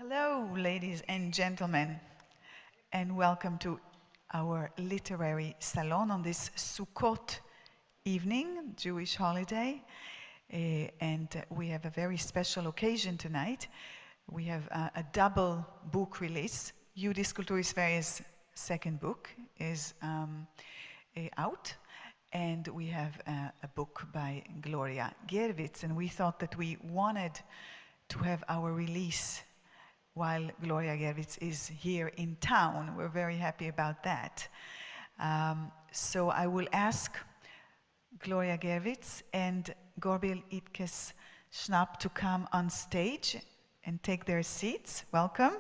Hello, ladies and gentlemen, and welcome to our literary salon on this Sukkot evening, Jewish holiday. And we have a very special occasion tonight. We have a double book release. Judiska Kultursveriges second book is out. And we have a book by Gloria Gervitz. And we thought that we wanted to have our release while Gloria Gervitz is here in town. We're very happy about that. So I will ask Gloria Gervitz and Gabriel Itkes Schnapp to come on stage and take their seats. Welcome.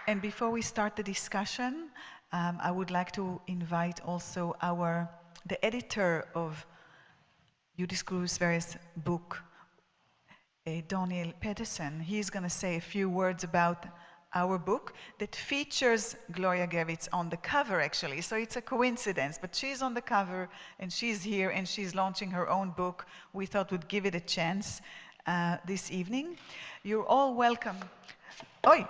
And before we start the discussion, I would like to invite also the editor of Judiska Kultursveriges book, Daniel Pedersen. He's going to say a few words about our book that features Gloria Gervitz on the cover, actually. So it's a coincidence, but she's on the cover and she's here and she's launching her own book. We thought we'd give it a chance this evening. You're all welcome. Oi!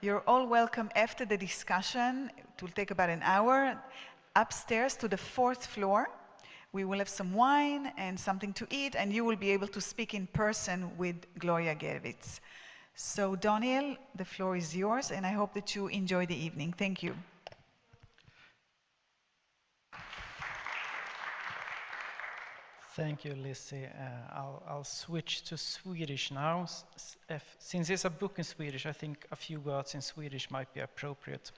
You're all welcome after the discussion. It will take about an hour. Upstairs to the 4th floor. We will have some wine and something to eat, and you will be able to speak in person with Gloria Gervitz. So, Daniel, the floor is yours, and I hope that you enjoy the evening. Thank you. Thank you, Lizzie. I'll switch to Swedish now. Since it's a book in Swedish, I think a few words in Swedish might be appropriate.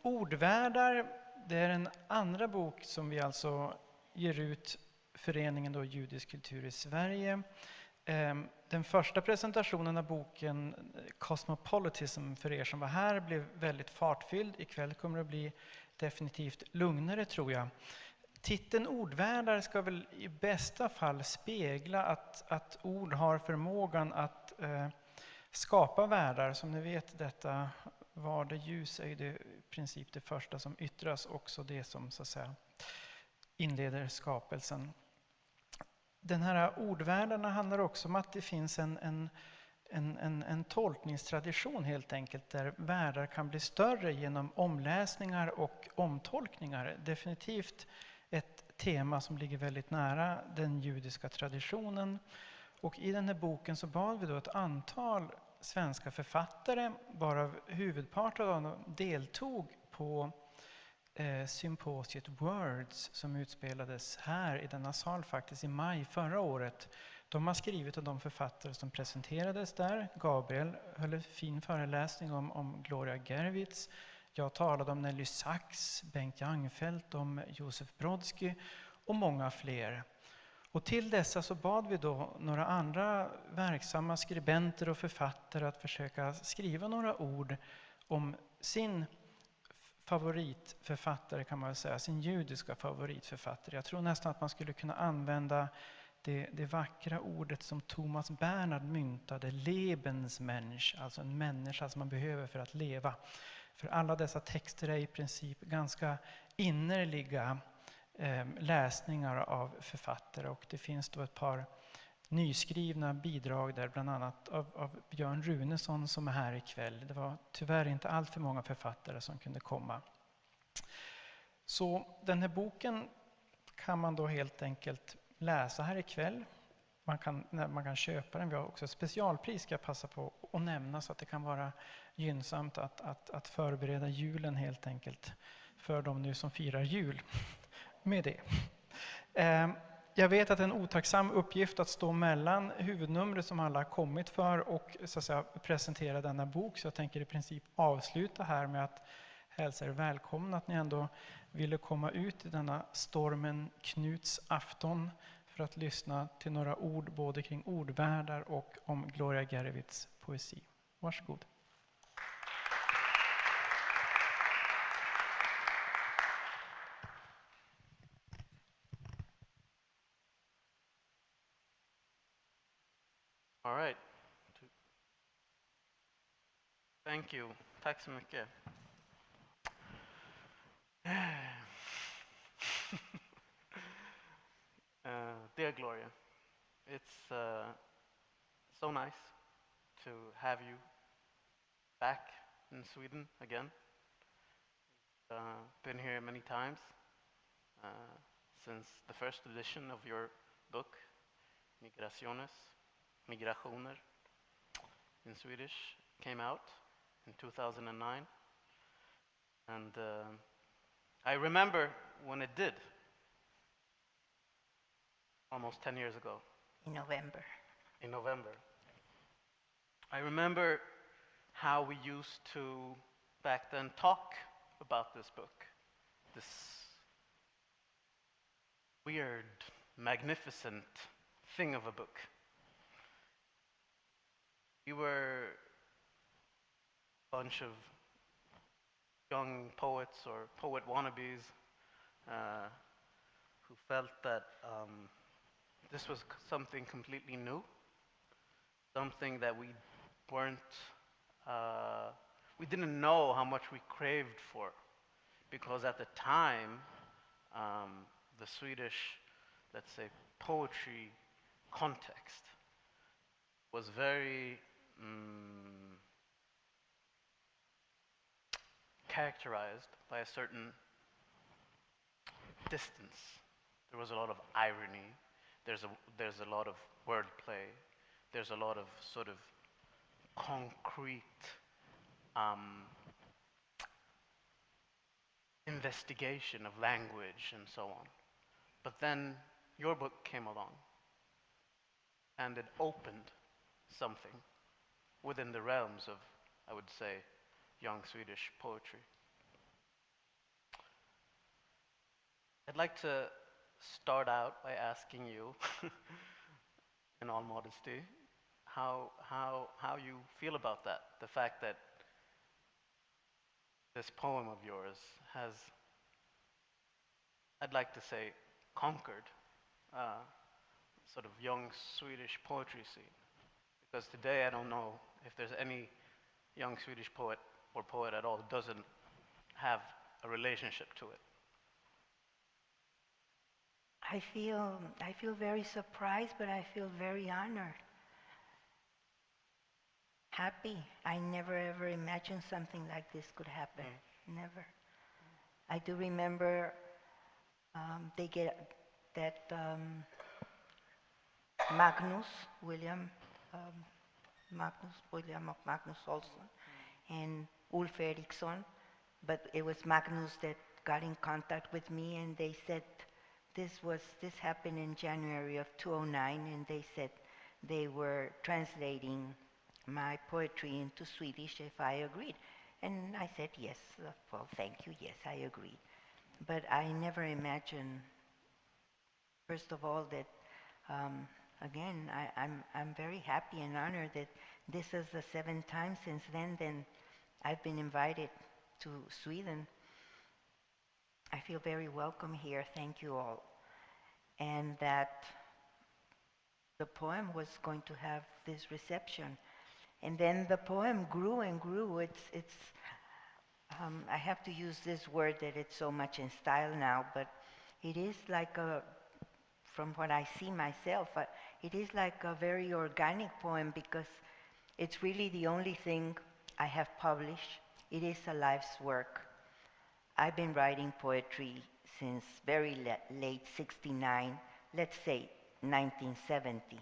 Ordvärdar, det är en andra bok som vi alltså ger ut, föreningen då Judisk kultur i Sverige. Den första presentationen av boken Cosmopolitism för er som var här blev väldigt fartfylld. Ikväll kommer det att bli definitivt lugnare, tror jag. Titeln Ordvärdar ska väl i bästa fall spegla att ord har förmågan att skapa världar. Som ni vet, detta var det ljus är det i princip det första som yttras, också det som så att säga inleder skapelsen. Den här ordvärldarna handlar också om att det finns en tolkningstradition helt enkelt, där världar kan bli större genom omläsningar och omtolkningar. Definitivt ett tema som ligger väldigt nära den judiska traditionen. Och i den här boken så bad vi då ett antal svenska författare, varav huvudparten av dem deltog på symposiet Words som utspelades här i denna sal faktiskt i maj förra året. De har skrivit av de författare som presenterades där. Gabriel höll en fin föreläsning om Gloria Gervitz. Jag talade om Nelly Sachs, Bengt Jangfeldt, om Josef Brodsky och många fler. Och till dessa så bad vi då några andra verksamma skribenter och författare att försöka skriva några ord om sin favoritförfattare, kan man väl säga, sin judiska favoritförfattare. Jag tror nästan att man skulle kunna använda det vackra ordet som Thomas Bernhard myntade, Lebensmensch, alltså en människa som man behöver för att leva. För alla dessa texter är i princip ganska innerliga läsningar av författare, och det finns då ett par nyskrivna bidrag där, bland annat av Björn Runesson som är här ikväll. Det var tyvärr inte allt för många författare som kunde komma. Så den här boken kan man då helt enkelt läsa här ikväll. Man kan köpa den. Vi har också ett specialpris, ska jag passa på att nämna, så att det kan vara gynnsamt att förbereda julen helt enkelt för de nu som firar jul med det. Jag vet att det är en otacksam uppgift att stå mellan huvudnumret som alla har kommit för och så att säga presentera denna bok, så jag tänker i princip avsluta här med att hälsa er välkomna, att ni ändå ville komma ut i denna stormen Knuts afton för att lyssna till några ord både kring ordvärdar och om Gloria Gervitz poesi. Varsågod. All right. Thank you. Tack så mycket. Victoria. It's so nice to have you back in Sweden again. Been here many times uh, since the first edition of your book, Migrationer in Swedish, came out in 2009. And I remember when it did, almost 10 years ago, in November. in November. I remember how we used to, back then, talk about this book, this weird, magnificent thing of a book. We were a bunch of young poets or poet wannabes who felt that this was something completely new, something that weren't, we didn't know how much we craved for, because at the time, the Swedish, let's say, poetry context was very characterized by a certain distance. There was a lot of irony. There's a lot of wordplay. There's a lot of sort of concrete investigation of language and so on. But then your book came along, and it opened something within the realms of, I would say, young Swedish poetry. I'd like to start out by asking you, in all modesty, how you feel about that, the fact that this poem of yours has, I'd like to say, conquered sort of young Swedish poetry scene. Because today I don't know if there's any young Swedish poet or poet at all who doesn't have a relationship to it. I feel very surprised, but I feel very honored. Happy. I never ever imagined something like this could happen. Never. I do remember they get that William Magnus Olsson, and Ulf Eriksson, but it was Magnus that got in contact with me, and they said this happened in January of 2009, and they said they were translating my poetry into Swedish if I agreed. And I said yes, well, thank you, yes, I agreed. But I never imagined, first of all, that again, I'm very happy and honored that this is the 7th time since then I've been invited to Sweden. I feel very welcome here, thank you all. And that the poem was going to have this reception. And then the poem grew and grew. It's I have to use this word that it's so much in style now, but it is like from what I see myself, it is like a very organic poem, because it's really the only thing I have published. It is a life's work. I've been writing poetry since very late 69, let's say 1970.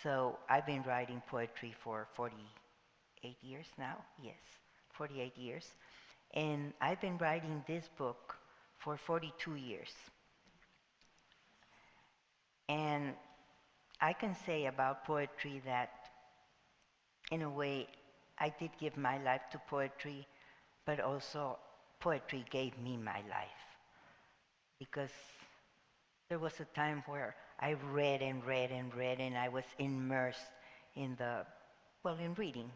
So I've been writing poetry for 48 years now, yes, 48 years. And I've been writing this book for 42 years. And I can say about poetry that, in a way, I did give my life to poetry, but also poetry gave me my life. Because there was a time where I read and read and read, and I was immersed in in reading,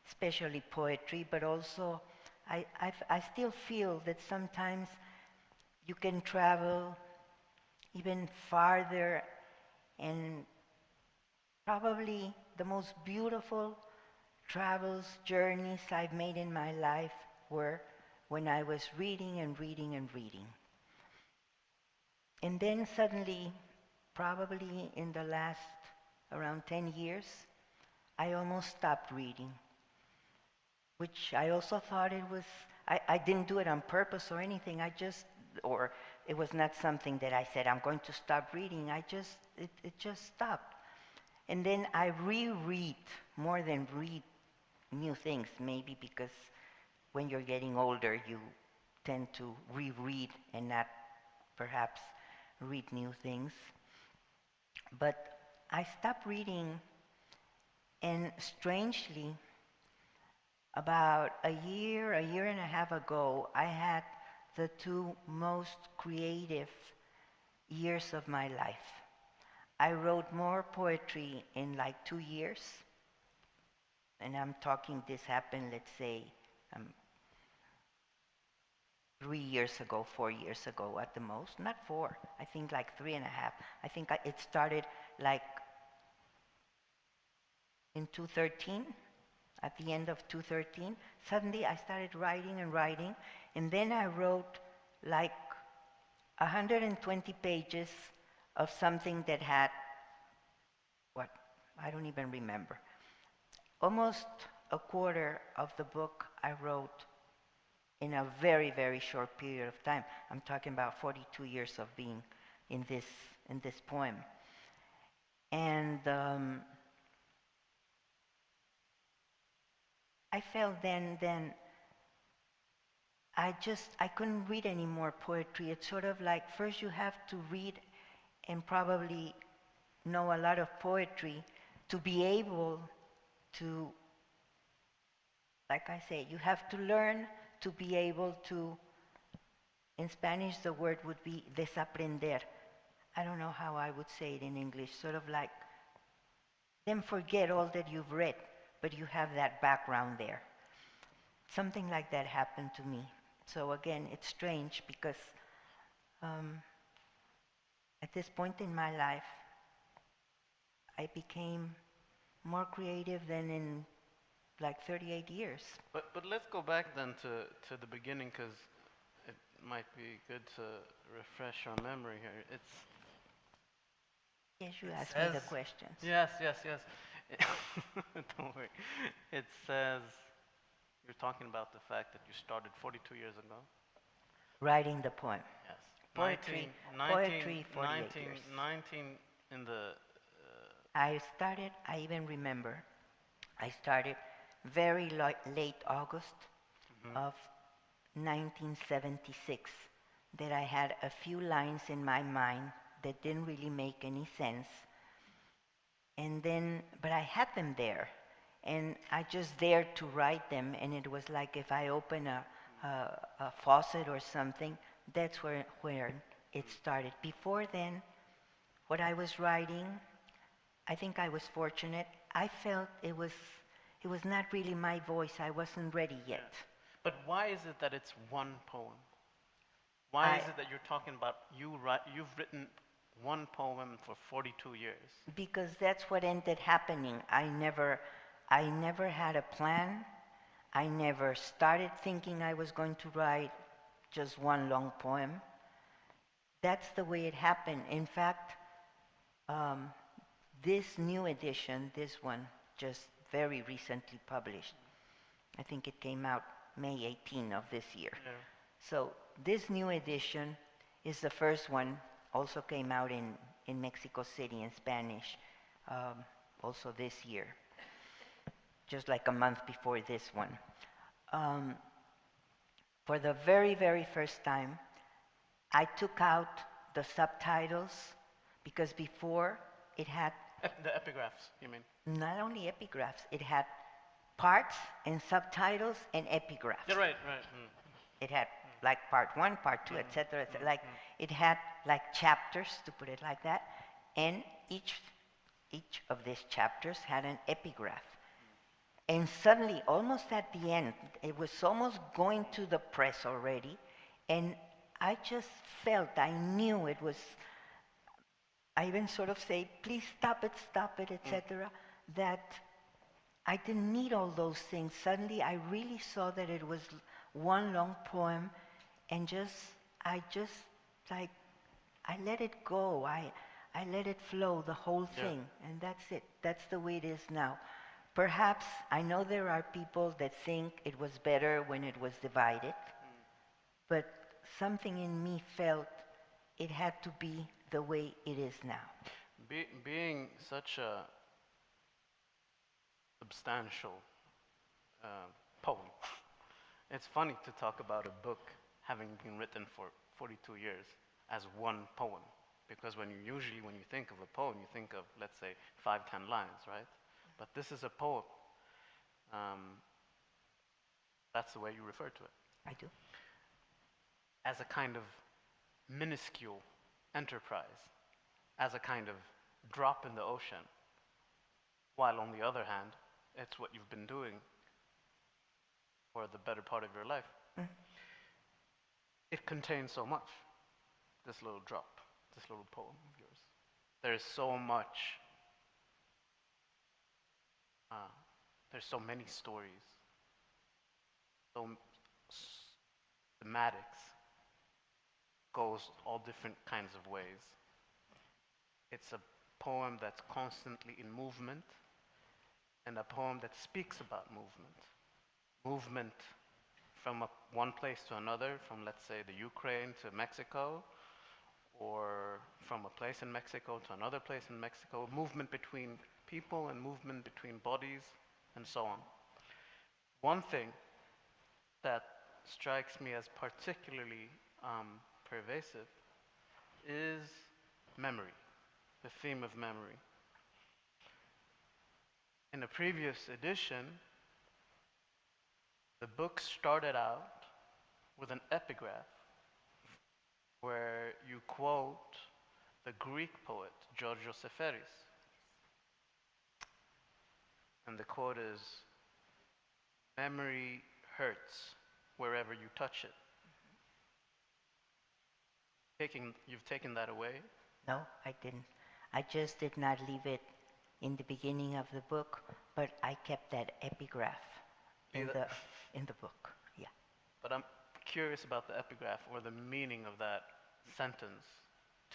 especially poetry, but also I still feel that sometimes you can travel even farther, and probably the most beautiful travels, journeys I've made in my life were when I was reading and reading and reading. And then suddenly probably in the last around 10 years, I almost stopped reading, which I also thought it was, I didn't do it on purpose or anything. Or it was not something that I said, I'm going to stop reading. It just stopped. And then I reread, more than read new things, maybe because when you're getting older, you tend to reread and not perhaps read new things. But I stopped reading, and strangely, about a year and a half ago, I had the two most creative years of my life. I wrote more poetry in like 2 years, and I'm talking this happened, let's say, 3 years ago, 4 years ago at the most, not 4, I think like 3.5. I think it started like in 2013, at the end of 2013. Suddenly I started writing and writing, and then I wrote like 120 pages of something that had, what, I don't even remember. Almost a quarter of the book I wrote in a very, very short period of time. I'm talking about 42 years of being in this poem. And I felt then I couldn't read any more poetry. It's sort of like, first you have to read and probably know a lot of poetry to be able to, like I say, you have to learn to be able to, in Spanish the word would be desaprender. I don't know how I would say it in English, sort of like, then forget all that you've read, but you have that background there. Something like that happened to me. So again, it's strange because at this point in my life, I became more creative than in like 38 years. But let's go back then to the beginning, because it might be good to refresh our memory here. Yes, you It asked me the says- questions. Yes. Don't worry. It says, you're talking about the fact that you started 42 years ago. Writing the poem. Yes. Poetry, 48 years. 19 in the... I even remember, I started very late August of 1976, that I had a few lines in my mind that didn't really make any sense. And then, but I had them there, and I just dared to write them, and it was like if I open a faucet or something, that's where it started. Before then, what I was writing, I think I was fortunate. I felt it was not really my voice. I wasn't ready yet. Yeah. But why is it that it's one poem? Why is it that you're talking about you've written one poem for 42 years? Because that's what ended happening. I never had a plan. I never started thinking I was going to write just one long poem. That's the way it happened. In fact, this new edition, this one, just very recently published, I think it came out May 18 of this year. Yeah. So this new edition is the first one, also came out in Mexico City in Spanish, also this year, just like a month before this one. For the very, very first time, I took out the subtitles, because before it had... The epigraphs, you mean? Not only epigraphs, it had parts and subtitles and epigraphs. Yeah, right. It had like part 1, part 2, etc. Like it had like chapters, to put it like that, and each of these chapters had an epigraph. And suddenly, almost at the end, it was almost going to the press already, and I just felt, I knew it was, I even sort of say, please stop it, etc., that I didn't need all those things. Suddenly I really saw that it was one long poem, and I let it go. I let it flow, the whole Yeah. thing, and that's it. That's the way it is now. Perhaps I know there are people that think it was better when it was divided, but something in me felt it had to be the way it is now. Being such a substantial uh, poem, it's funny to talk about a book having been written for 42 years as one poem. Because when you think of a poem, you think of, let's say, 5, 10 lines, right? But this is a poem. Um, that's the way you refer to it. I do. As a kind of minuscule enterprise, as a kind of drop in the ocean, while on the other hand, it's what you've been doing for the better part of your life. Mhm. It contains so much, this little drop, this little poem of yours. There is so much, there's so many stories, so thematics, goes all different kinds of ways. It's a poem that's constantly in movement, and a poem that speaks about movement. Movement from one place to another, from, let's say, the Ukraine to Mexico, or from a place in Mexico to another place in Mexico, movement between people and movement between bodies, and so on. One thing that strikes me as particularly pervasive is memory, the theme of memory. In a previous edition, the book started out with an epigraph where you quote the Greek poet Georgios Seferis. And the quote is, "Memory hurts wherever you touch it." You've taken that away? No, I didn't. I just did not leave it in the beginning of the book, but I kept that epigraph in Yeah, the book. Yeah. But I'm curious about the epigraph or the meaning of that sentence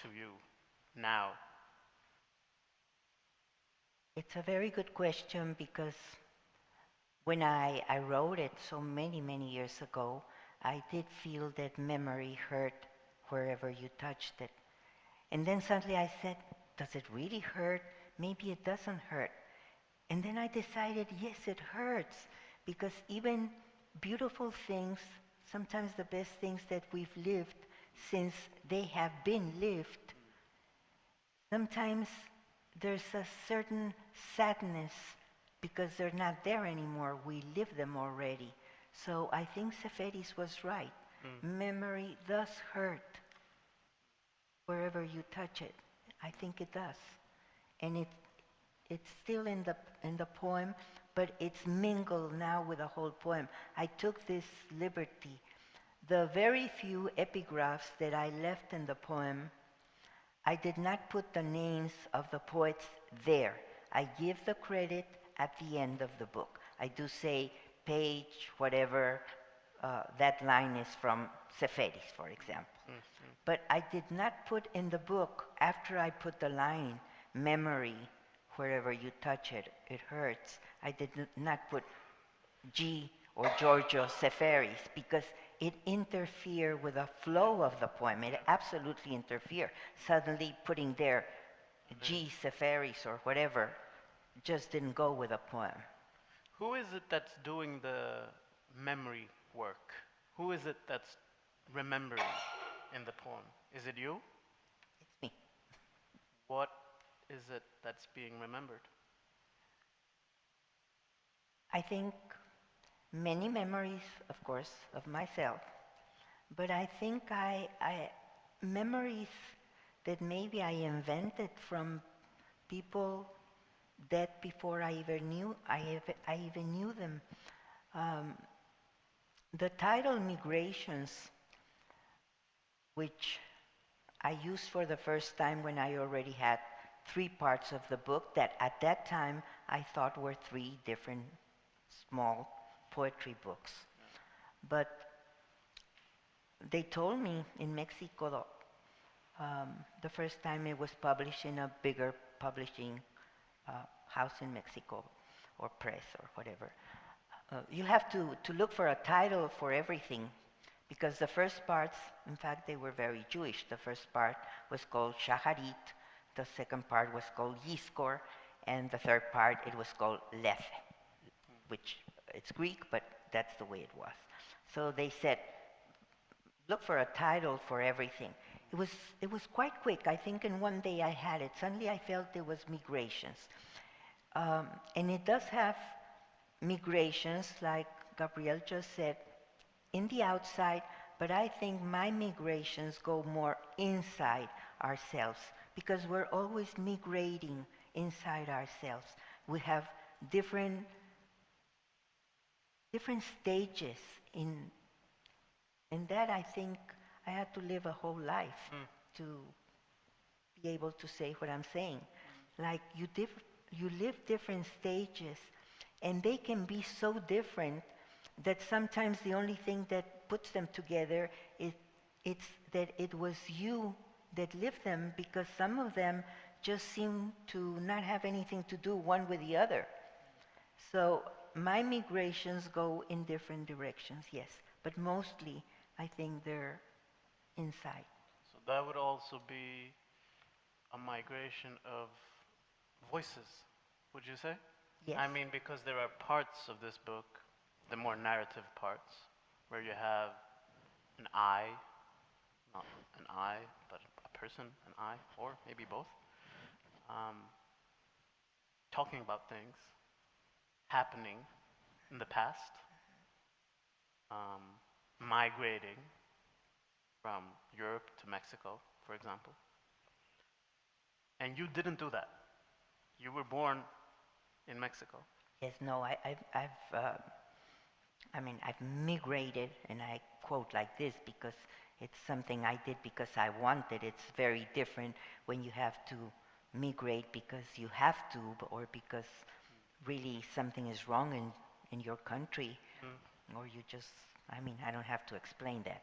to you now. It's a very good question because when I wrote it so many, many years ago, I did feel that memory hurt wherever you touched it. And then suddenly I said, does it really hurt? Maybe it doesn't hurt. And then I decided, yes, it hurts. Because even beautiful things, sometimes the best things that we've lived, since they have been lived, sometimes there's a certain sadness because they're not there anymore. We live them already. So I think Seferis was right. Memory does hurt wherever you touch it. I think it does. And it's still in the poem, but it's mingled now with the whole poem. I took this liberty. The very few epigraphs that I left in the poem, I did not put the names of the poets there. I give the credit at the end of the book. I do say page, whatever, that line is from Seferis, for example. But I did not put in the book, after I put the line, memory, wherever you touch it, it hurts. I did not put G or Giorgio Seferis because it interfered with the flow of the poem. It absolutely interfered. Suddenly putting there G Seferis or whatever just didn't go with the poem. Who is it that's doing the memory work? Who is it that's remembering in the poem? Is it you? It's me. What is it that's being remembered? I think many memories, of course, of myself, but I think memories that maybe I invented from people that before I even knew them. The title Migrations, which I used for the first time when I already had 3 parts of the book that at that time I thought were 3 different small poetry books. But they told me in Mexico, The first time it was published in a bigger publishing house in Mexico, or press, or whatever. You have to look for a title for everything, because the first parts, in fact, they were very Jewish. The first part was called Shacharit, the second part was called Yiskor, and the third part, it was called Lethe, which it's Greek, but that's the way it was. So they said, look for a title for everything. It was quite quick. I think in one day I had it. Suddenly I felt it was migrations. And it does have migrations, like Gabriel just said, in the outside, but I think my migrations go more inside ourselves, because we're always migrating inside ourselves. We have different stages in that. I think I had to live a whole life to be able to say what I'm saying. Like you live different stages, and they can be so different that sometimes the only thing that puts them together it's that it was you that lived them, because some of them just seem to not have anything to do one with the other. So my migrations go in different directions, yes, but mostly I think they're inside. So that would also be a migration of voices, would you say? Yes. I mean, because there are parts of this book, the more narrative parts, where you have an I, not an I, but a person, an I, or maybe both, talking about things happening in the past, migrating from Europe to Mexico, for example. And you didn't do that. You were born in Mexico. Yes, no, I've migrated, and I quote like this because it's something I did because I wanted. It's very different when you have to migrate because you have to, or because really something is wrong in your country, or you just, I don't have to explain that.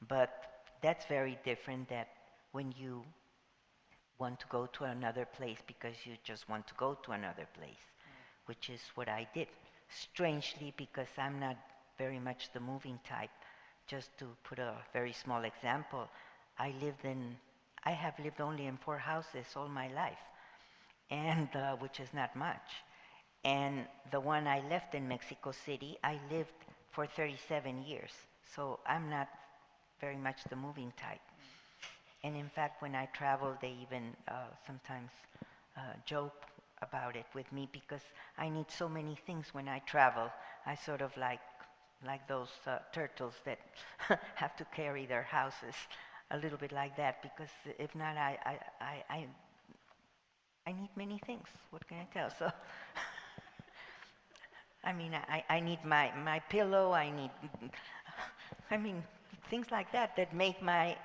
But that's very different that when you want to go to another place because you just want to go to another place, which is what I did. Strangely, because I'm not very much the moving type. Just to put a very small example, I have lived only in 4 houses all my life, and which is not much. And the one I left in Mexico City, I lived for 37 years. So I'm not very much the moving type. And in fact, when I travel, they even sometimes joke about it with me because I need so many things when I travel. I sort of like those turtles that have to carry their houses, a little bit like that, because if not, I need many things. What can I tell? So, I need my pillow. Things like that make my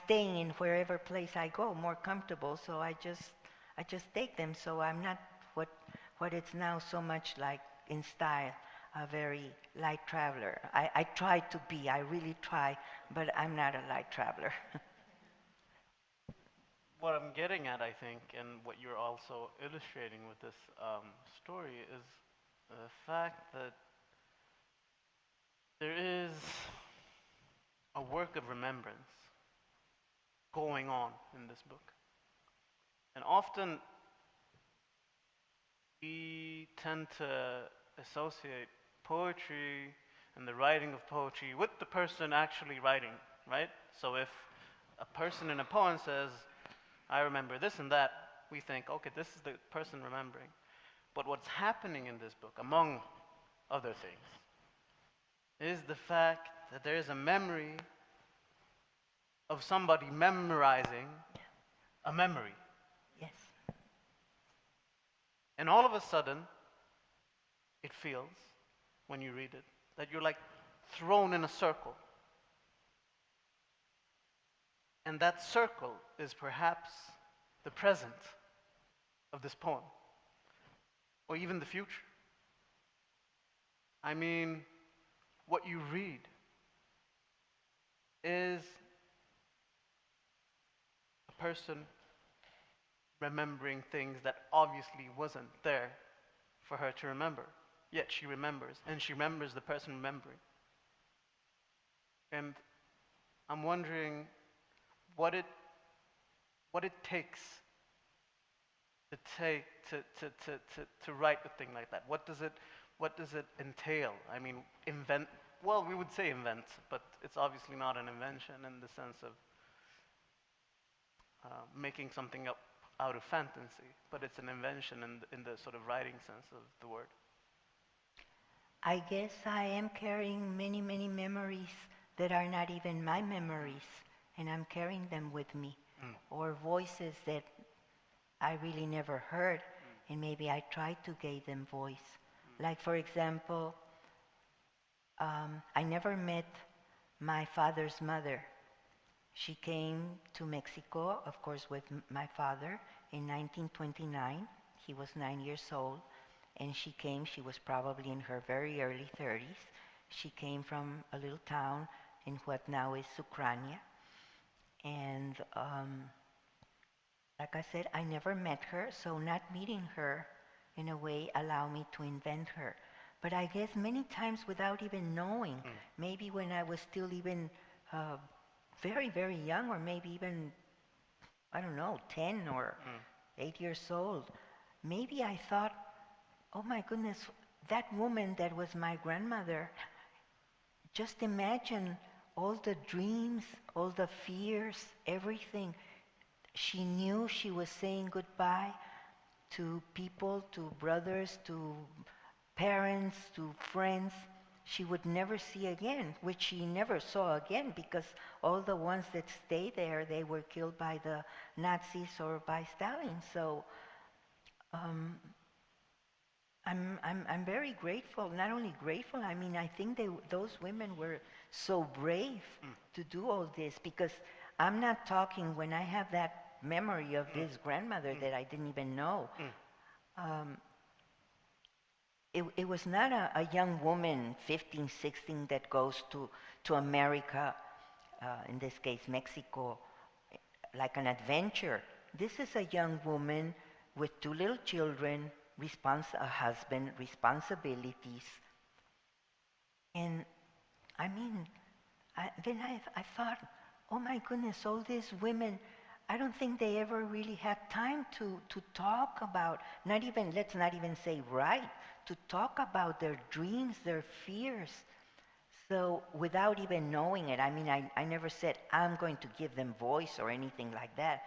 staying in wherever place I go more comfortable. So I just take them. So I'm not what it's now so much like in style, a very light traveler. I try to be. I really try, but I'm not a light traveler. What I'm getting at, I think, and what you're also illustrating with this story is the fact that there is a work of remembrance going on in this book. And often we tend to associate poetry and the writing of poetry with the person actually writing, right? So if a person in a poem says, I remember this and that, we think, okay, this is the person remembering. But what's happening in this book, among other things, is the fact that there is a memory of somebody memorizing a memory. Yes. And all of a sudden, it feels, when you read it, that you're like thrown in a circle. And that circle is perhaps the present of this poem, or even the future. What you read is person remembering things that obviously wasn't there for her to remember. Yet she remembers, and she remembers the person remembering. And I'm wondering what it takes to take to write a thing like that. What does it entail? I mean, invent. Well, we would say invent, but it's obviously not an invention in the sense of making something up out of fantasy, but it's an invention in the sort of writing sense of the word. I guess I am carrying many, many memories that are not even my memories, and I'm carrying them with me, or voices that I really never heard, and maybe I tried to give them voice. Like, for example, I never met my father's mother. She came to Mexico, of course, with my father in 1929. He was 9 years old, and she was probably in her very early 30s. She came from a little town in what now is Ukraine. And like I said, I never met her, so not meeting her in a way allowed me to invent her. But I guess many times without even knowing, maybe when I was still even very, very young, or maybe even, I don't know, 10 or 8 years old, maybe I thought, oh my goodness, that woman that was my grandmother, just imagine all the dreams, all the fears, everything. She knew she was saying goodbye to people, to brothers, to parents, to friends she would never see again, which she never saw again because all the ones that stayed there, they were killed by the Nazis or by Stalin. So I'm very grateful. Not only grateful, I mean, I think those women were so brave to do all this, because I'm not talking when I have that memory of this grandmother that I didn't even know. It was not a young woman, 15, 16, that goes to America, in this case Mexico, like an adventure. This is a young woman with 2 little children, a husband, responsibilities. And I mean, then I thought, oh my goodness, all these women, I don't think they ever really had time to talk about, let's not even say write, to talk about their dreams, their fears. So without even knowing it, I mean, I never said I'm going to give them voice or anything like that.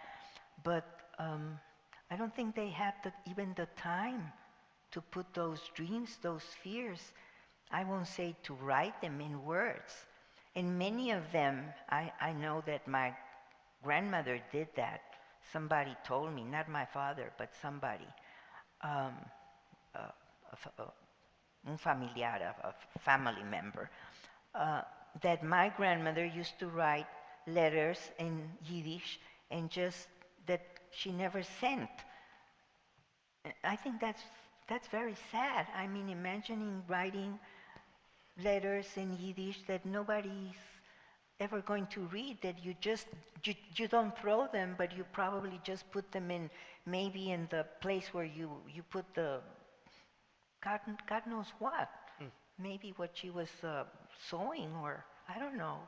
But I don't think they had even the time to put those dreams, those fears, I won't say to write them in words. And many of them, I know that my grandmother did that. Somebody told me, not my father, but somebody, un familiar, a family member, that my grandmother used to write letters in Yiddish and just that she never sent. I think that's very sad. I mean, imagining writing letters in Yiddish that nobody's ever going to read, that you don't throw them, but you probably just put them in, maybe in the place where you put the God knows what. Maybe what she was sewing, or I don't know.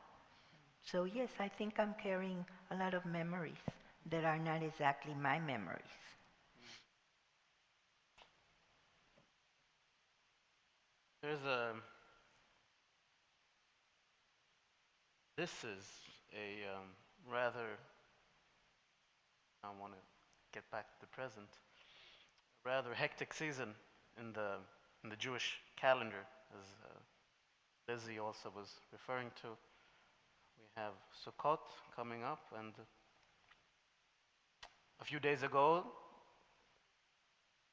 So yes, I think I'm carrying a lot of memories that are not exactly my memories. This is a rather, I want to get back to the present, rather hectic season in the Jewish calendar, as Lizzie also was referring to. We have Sukkot coming up, and a few days ago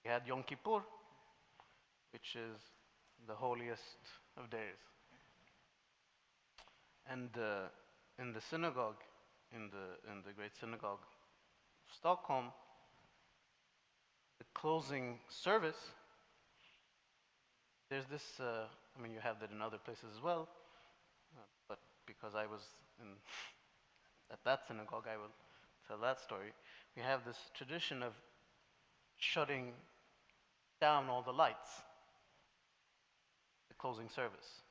we had Yom Kippur, which is the holiest of days. And in the synagogue, in the great synagogue of Stockholm, the closing service, there's this, I mean, you have that in other places as well, but because I was at that synagogue, I will tell that story, we have this tradition of shutting down all the lights, the closing service,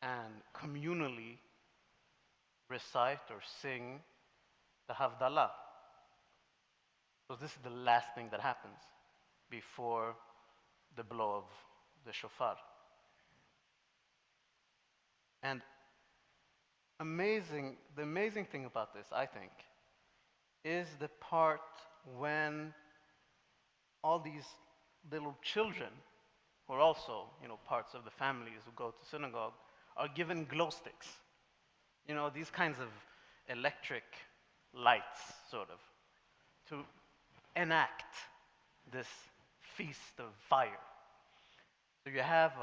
and communally recite or sing the Havdalah. So this is the last thing that happens before the blow of the shofar. And the amazing thing about this, I think, is the part when all these little children, who are also, parts of the families who go to synagogue, are given glow sticks. These kinds of electric lights, sort of, to enact this feast of fire. So you have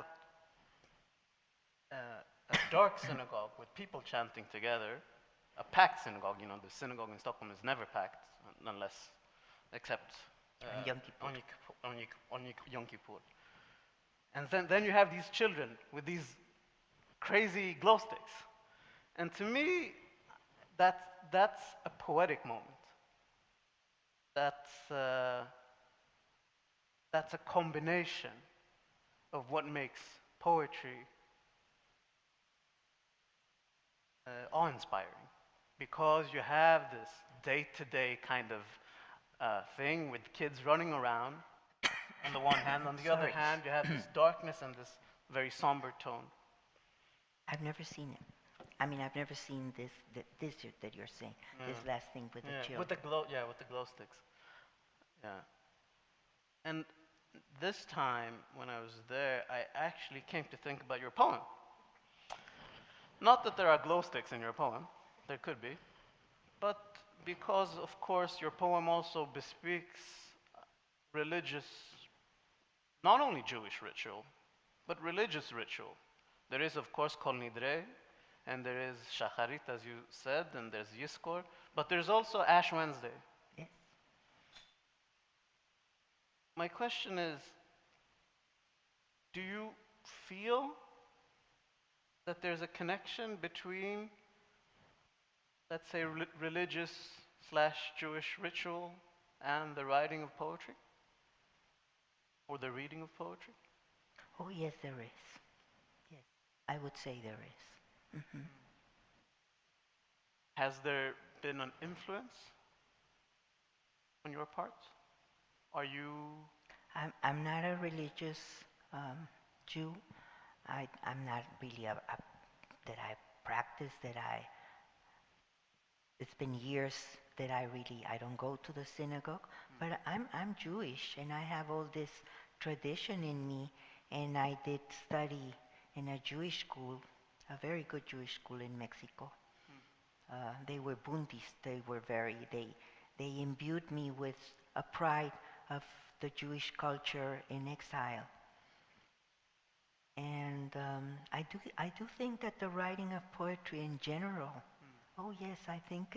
a dark synagogue with people chanting together, a packed synagogue. The synagogue in Stockholm is never packed, except On Yom Kippur. on Yom Kippur. And then you have these children with these crazy glow sticks. And to me, that's a poetic moment. That's a combination of what makes poetry awe-inspiring, because you have this day-to-day kind of thing with kids running around on the one hand. On the other hand, you have this darkness and this very somber tone. I've never seen it. I mean, I've never seen this that you're saying. This last thing with the children. With the glow sticks. Yeah. And this time, when I was there, I actually came to think about your poem. Not that there are glow sticks in your poem, there could be, but because, of course, your poem also bespeaks religious, not only Jewish ritual, but religious ritual. There is, of course, Kol Nidre, and there is Shacharit, as you said, and there's Yizkor, but there's also Ash Wednesday. Yes. My question is, do you feel that there's a connection between, let's say, religious/Jewish ritual and the writing of poetry? Or the reading of poetry? Oh, yes, there is. Yes, I would say there is. Mm-hmm. Has there been an influence on your part? Are you... I'm not a religious Jew. I'm not really that I practice, it's been years that I don't go to the synagogue, but I'm Jewish, and I have all this tradition in me, and I did study in a Jewish school, a very good Jewish school in Mexico. They were Bundists. They imbued me with a pride of the Jewish culture in exile. And I do think that the writing of poetry in general, oh yes, I think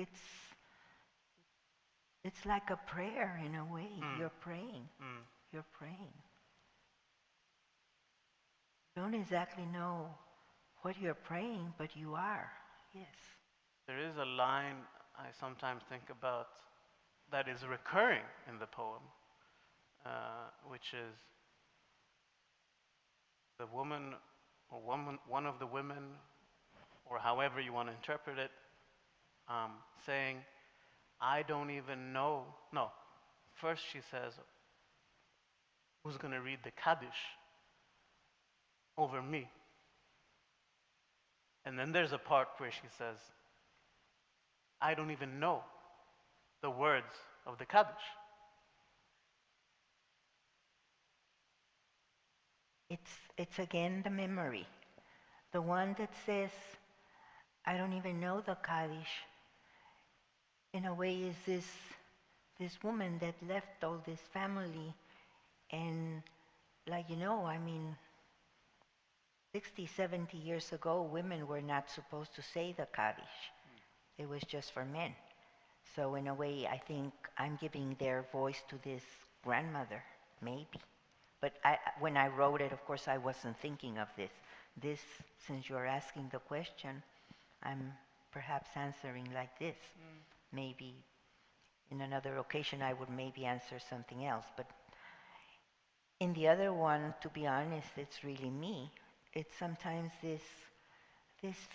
it's like a prayer in a way. You're praying. You're praying. You don't exactly know what you're praying, but you are. Yes. There is a line I sometimes think about that is recurring in the poem, which is the woman, or one of the women, or however you want to interpret it, saying, I don't even know. No, first she says, who's going to read the Kaddish over me? And then there's a part where she says, I don't even know the words of the Kaddish. It's again the memory. The one that says, I don't even know the Kaddish, in a way is this woman that left all this family, and I mean, 60, 70 years ago, women were not supposed to say the Kaddish. It was just for men. So in a way, I think I'm giving their voice to this grandmother, maybe. But when I wrote it, of course, I wasn't thinking of this. This, since you're asking the question, I'm perhaps answering like this. maybe in another occasion I would maybe answer something else. But in the other one, to be honest, it's really me. It's sometimes this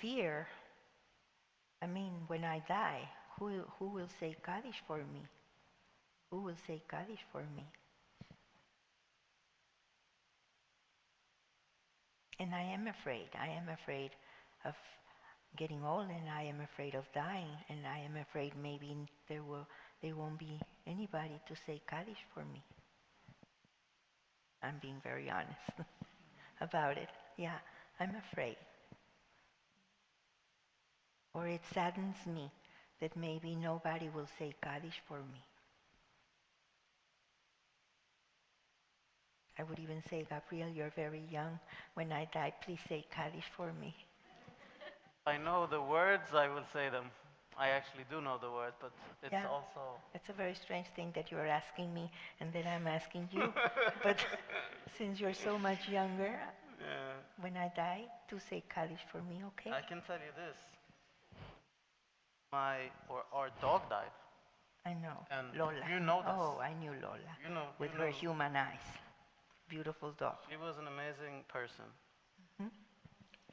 fear. I mean, when I die, who will say Kaddish for me? Who will say Kaddish for me? And I am afraid. I am afraid of getting old, and I am afraid of dying, and I am afraid maybe there won't be anybody to say Kaddish for me. I'm being very honest about it. Yeah, I'm afraid. Or it saddens me that maybe nobody will say Kaddish for me. I would even say, Gabriel, you're very young. When I die, please say Kaddish for me. I know the words, I will say them. I actually do know the words, but it's Yeah. also... It's a very strange thing that you're asking me and then I'm asking you. But since you're so much younger, Yeah. when I die, do say Kaddish for me, okay? I can tell you this. Our dog died. I know. And Lola. you know this. Oh, I knew Lola. You know, With you her know. human eyes. Beautiful dog. She was an amazing person. Hmm?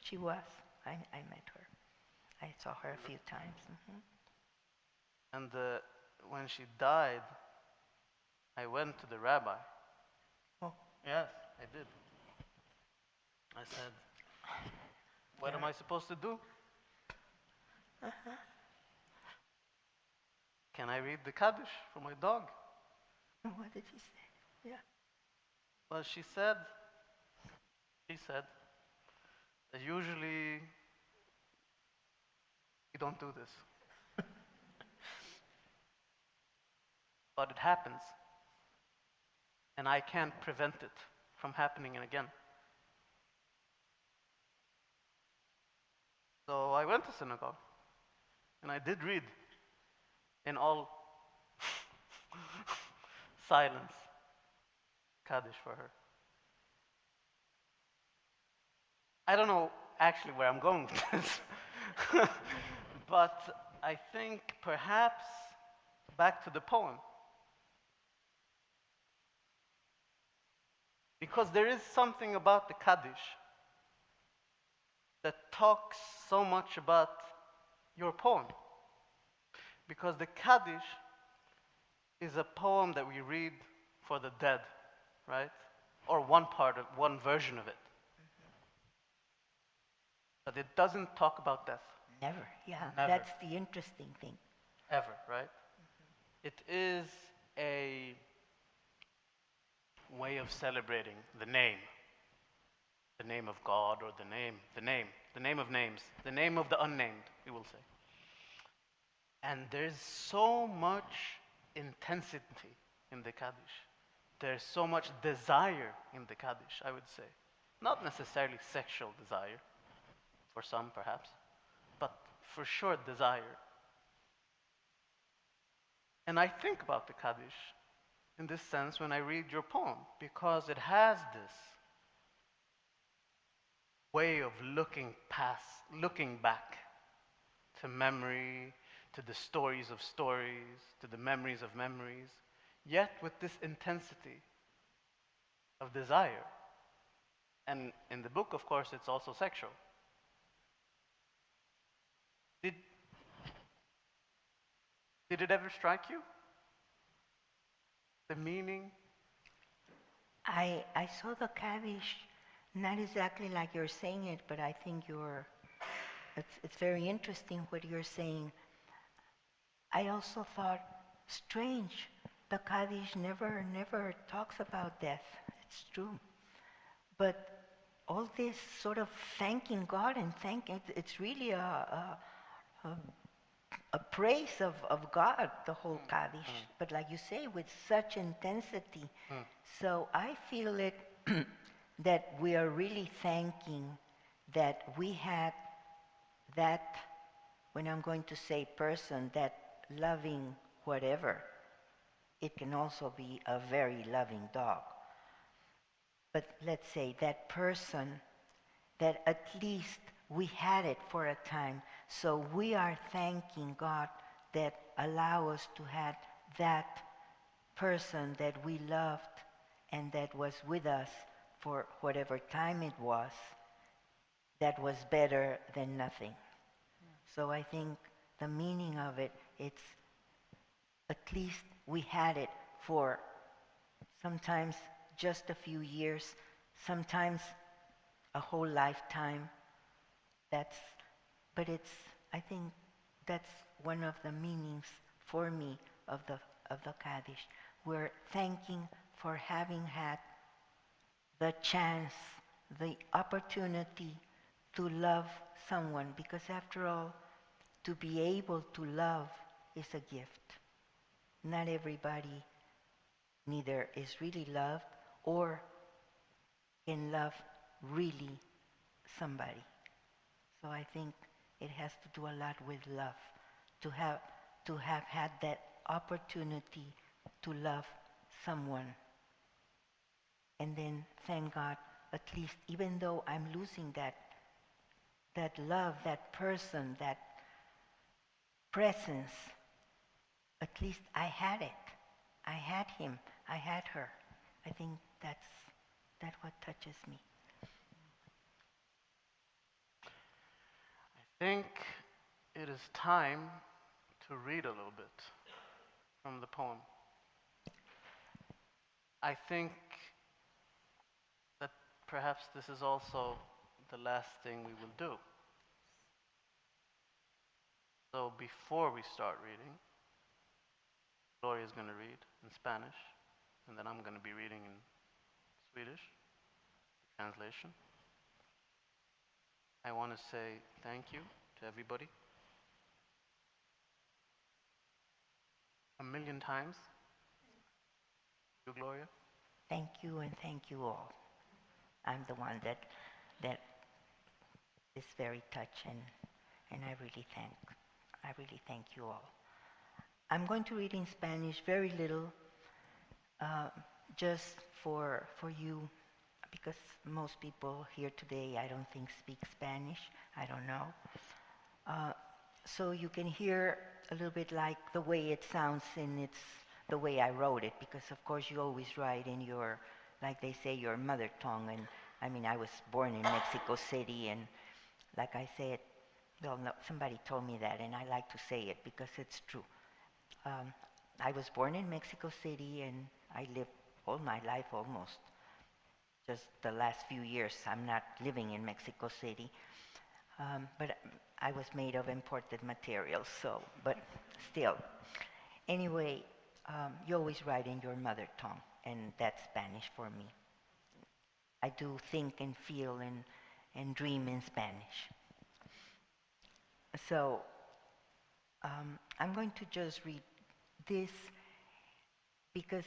She was. I met her. I saw her a few times. And when she died, I went to the rabbi. Oh. Yes, I did. I said, what am I supposed to do? Can I read the Kaddish for my dog? What did he say? Yeah. Well, she said that usually you don't do this. But it happens. And I can't prevent it from happening again. So I went to synagogue. And I did read in all silence Kaddish for her. I don't know actually where I'm going with this. But I think perhaps back to the poem. Because there is something about the Kaddish that talks so much about your poem. Because the Kaddish is a poem that we read for the dead, right? Or one version of it. But it doesn't talk about death. Never. Yeah. Never. That's the interesting thing. Ever, right? It is a way of celebrating the name of God, or the name of names, the name of the unnamed, we will say. And there's so much intensity in the Kaddish. There's so much desire in the Kaddish, I would say. Not necessarily sexual desire, for some perhaps, but for sure desire. And I think about the Kaddish in this sense when I read your poem, because it has this way of looking back to memory, to the stories of stories, to the memories of memories, yet with this intensity of desire. And in the book, of course, it's also sexual. Did it ever strike you? The meaning? I saw the Kaddish, not exactly like you're saying it, but I think it's very interesting what you're saying. I also thought, strange, the Kaddish never talks about death. It's true. But all this sort of thanking God and it's really a praise of God, the whole Kaddish. But like you say, with such intensity. So I feel it that we are really thanking that we had that, when I'm going to say person, that loving whatever. It can also be a very loving dog. But let's say that person, that at least we had it for a time. So we are thanking God that allow us to have that person that we loved and that was with us for whatever time it was, that was better than nothing. So I think the meaning of it, it's at least we had it for sometimes just a few years, sometimes a whole lifetime. But I think that's one of the meanings for me of the Kaddish. We're thanking for having had the chance, the opportunity to love someone, because after all, to be able to love is a gift. Not everybody neither is really loved or can love really somebody. So I think it has to do a lot with love, to have had that opportunity to love someone. And then thank God, at least even though I'm losing that love, that person, that presence, at least I had it. I had him, I had her. I think that's what touches me. I think it is time to read a little bit from the poem. I think that perhaps this is also the last thing we will do. So before we start reading, Gloria is going to read in Spanish, and then I'm going to be reading in Swedish, translation. I want to say thank you to everybody. 1,000,000 times. You, Gloria. Thank you and thank you all. I'm the one that is very touched, and I really thank you all. I'm going to read in Spanish very little, just for you, because most people here today I don't think speak Spanish. I don't know. So you can hear a little bit like the way it sounds and it's the way I wrote it, because of course you always write in your, like they say, your mother tongue. And I mean, I was born in Mexico City, and like I said, well, no, somebody told me that, and I like to say it because it's true. I was born in Mexico City, and I lived all my life almost. Just the last few years, I'm not living in Mexico City. But I was made of imported materials, so, but still. Anyway, you always write in your mother tongue, and that's Spanish for me. I do think and feel and dream in Spanish. So, I'm going to just read this, because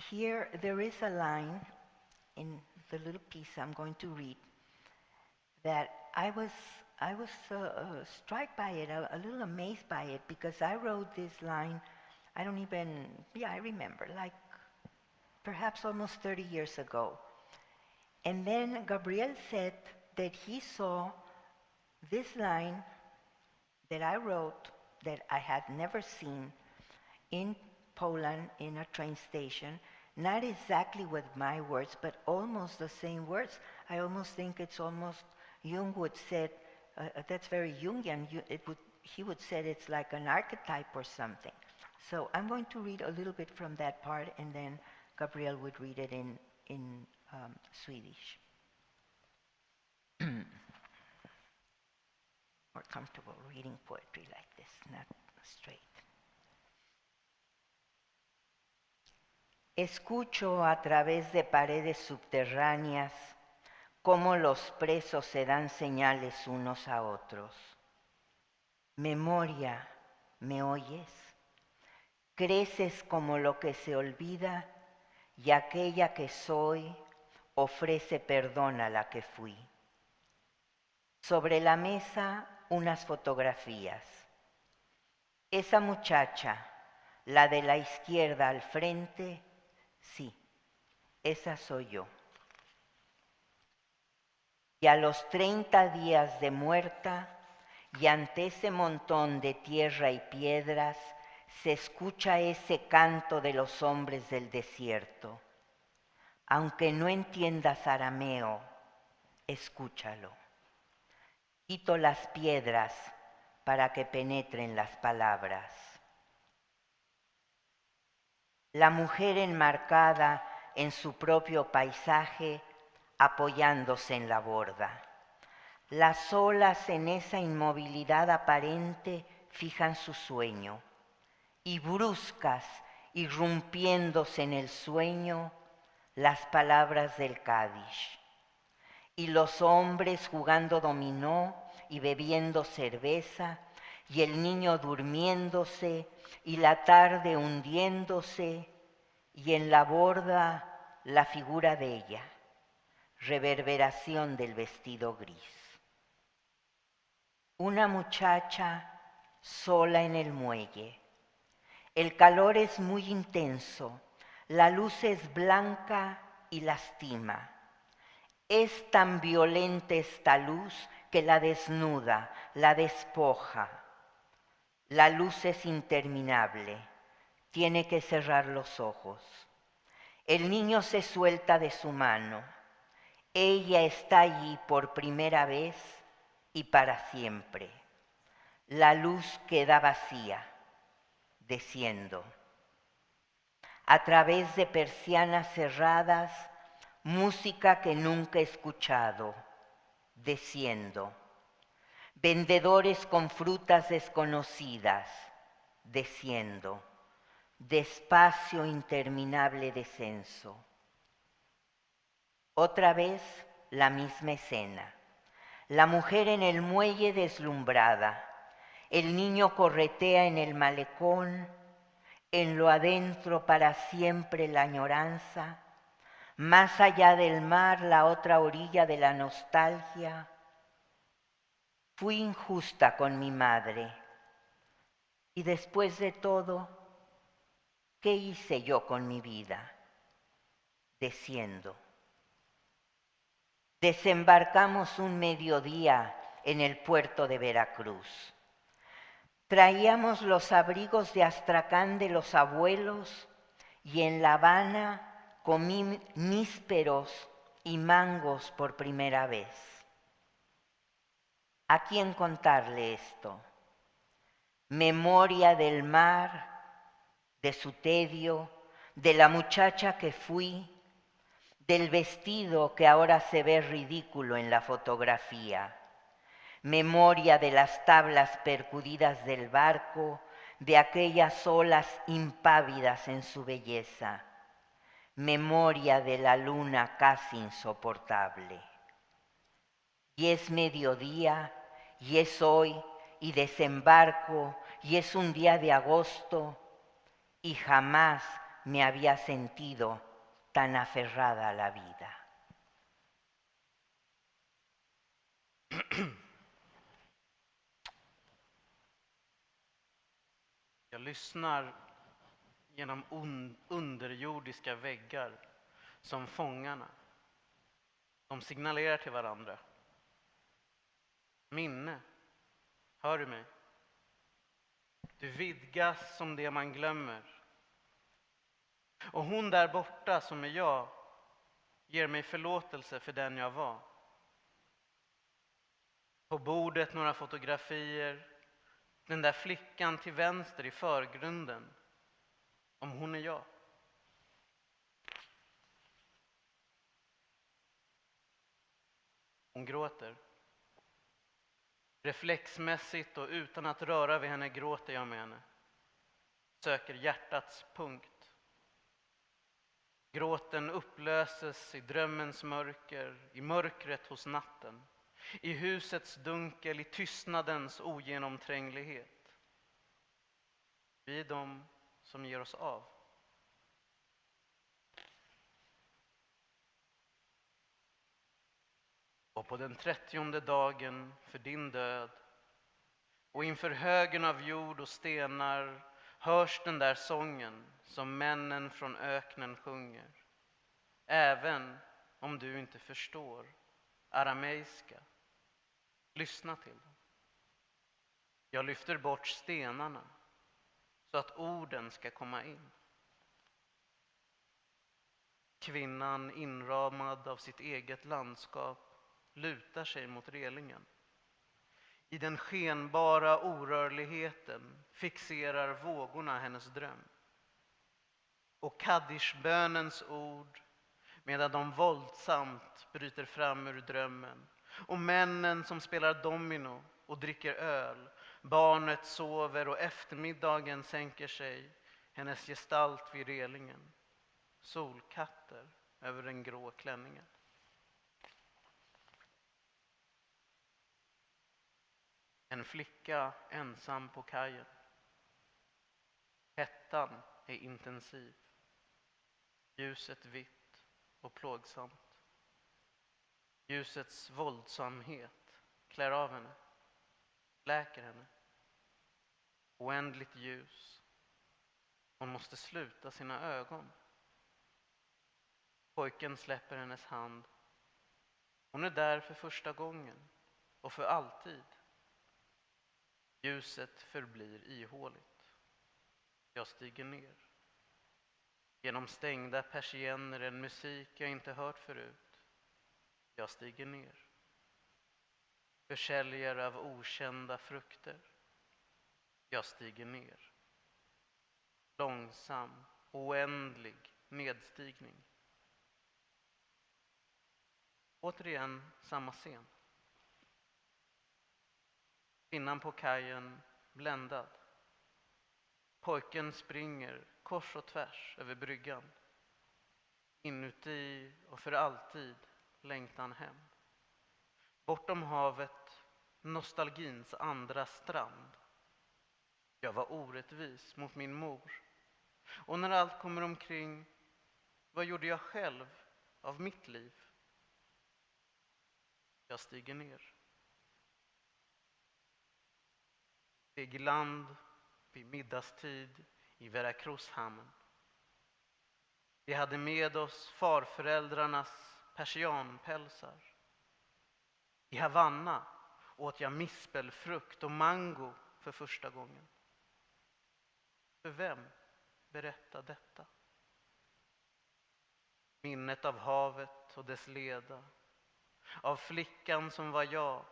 here there is a line in the little piece I'm going to read that I was struck by it, a little amazed by it, because I wrote this line, I remember, like perhaps almost 30 years ago. And then Gabriel said that he saw this line that I wrote that I had never seen in Poland in a train station, not exactly with my words, but almost the same words. I almost think it's almost Jung would said, that's very Jungian, he would say it's like an archetype or something. So I'm going to read a little bit from that part, and then Gabriel would read it in Swedish. More comfortable reading poetry like this, not straight. Escucho a través de paredes subterráneas cómo los presos se dan señales unos a otros. Memoria, ¿me oyes? Creces como lo que se olvida, y aquella que soy ofrece perdón a la que fui. Sobre la mesa unas fotografías. Esa muchacha, la de la izquierda al frente, sí, esa soy yo. Y a los 30 días de muerta, y ante ese montón de tierra y piedras, se escucha ese canto de los hombres del desierto. Aunque no entiendas arameo, escúchalo. Quito las piedras para que penetren las palabras. La mujer enmarcada en su propio paisaje, apoyándose en la borda. Las olas en esa inmovilidad aparente fijan su sueño, y bruscas, irrumpiéndose en el sueño, las palabras del Kadish. Y los hombres jugando dominó y bebiendo cerveza, y el niño durmiéndose, y la tarde hundiéndose, y en la borda la figura de ella, reverberación del vestido gris. Una muchacha sola en el muelle. El calor es muy intenso, la luz es blanca y lastima. Es tan violenta esta luz que la desnuda, la despoja. La luz es interminable, tiene que cerrar los ojos. El niño se suelta de su mano. Ella está allí por primera vez y para siempre. La luz queda vacía, desciendo. A través de persianas cerradas, música que nunca he escuchado, desciendo. Vendedores con frutas desconocidas, desciendo. Despacio interminable descenso. Otra vez la misma escena. La mujer en el muelle deslumbrada. El niño corretea en el malecón. En lo adentro para siempre la añoranza. Más allá del mar, la otra orilla de la nostalgia. Fui injusta con mi madre. Y después de todo, ¿qué hice yo con mi vida? Desciendo. Desembarcamos un mediodía en el puerto de Veracruz. Traíamos los abrigos de Astracán de los abuelos y en La Habana comí nísperos y mangos por primera vez. ¿A quién contarle esto? Memoria del mar, de su tedio, de la muchacha que fui, del vestido que ahora se ve ridículo en la fotografía. Memoria de las tablas percudidas del barco, de aquellas olas impávidas en su belleza. Memoria de la luna casi insoportable. Y es mediodía, y es hoy, y desembarco, y es un día de agosto, y jamás me había sentido tan aferrada a la vida. Jag lyssnar genom underjordiska väggar som fångarna. De signalerar till varandra. Minne, hör du mig? Du vidgas som det man glömmer. Och hon där borta som är jag ger mig förlåtelse för den jag var. På bordet några fotografier. Den där flickan till vänster i förgrunden. Om hon är jag. Hon gråter. Reflexmässigt och utan att röra vid henne gråter jag med henne. Söker hjärtats punkt. Gråten upplöses i drömmens mörker, i mörkret hos natten. I husets dunkel, i tystnadens ogenomtränglighet. Vi är de som ger oss av. Och på den 30:e dagen för din död och inför högen av jord och stenar hörs den där sången som männen från öknen sjunger. Även om du inte förstår arameiska, lyssna till dem. Jag lyfter bort stenarna så att orden ska komma in. Kvinnan, inramad av sitt eget landskap, lutar sig mot relingen. I den skenbara orörligheten fixerar vågorna hennes dröm. Och kaddishbönens ord, medan de våldsamt bryter fram ur drömmen. Och männen som spelar domino och dricker öl. Barnet sover och eftermiddagen sänker sig, hennes gestalt vid relingen. Solkatter över den grå klänningen. En flicka ensam på kajen. Hettan är intensiv. Ljuset vitt och plågsamt. Ljusets våldsamhet klär av henne, läker henne. Oändligt ljus. Hon måste sluta sina ögon. Pojken släpper hennes hand. Hon är där för första gången och för alltid. Ljuset förblir ihåligt. Jag stiger ner. Genom stängda persienner en musik jag inte hört förut. Jag stiger ner. Försäljare av okända frukter. Jag stiger ner. Långsam, oändlig nedstigning. Återigen samma scen. Kvinnan på kajen bländad. Pojken springer kors och tvärs över bryggan. Inuti och för alltid längtan hem. Bortom havet, nostalgins andra strand. Jag var orättvis mot min mor. Och när allt kommer omkring, vad gjorde jag själv av mitt liv? Jag stiger ner. Steg i land vid middagstid i Veracruz hamn. Vi hade med oss farföräldrarnas persianpälsar. I Havanna åt jag mispelfrukt och mango för första gången. För vem berätta detta? Minnet av havet och dess leda. Av flickan som var jag.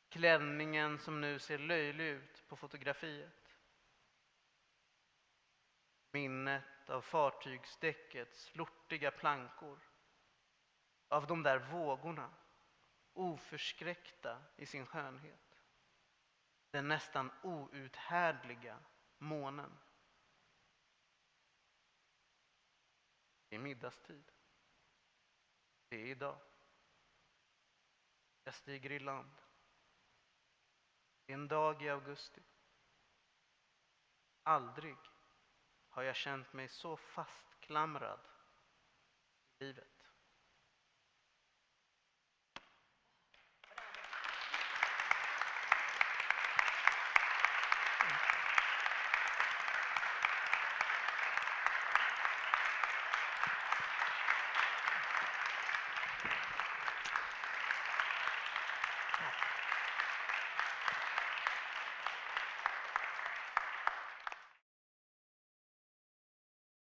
Klänningen som nu ser löjlig ut på fotografiet. Minnet av fartygsdäckets lortiga plankor. Av de där vågorna, oförskräckta i sin skönhet. Den nästan outhärdliga månen. Det är middagstid. Det är idag. Jag stiger i land. Det är en dag i augusti. Aldrig har jag känt mig så fastklamrad i livet.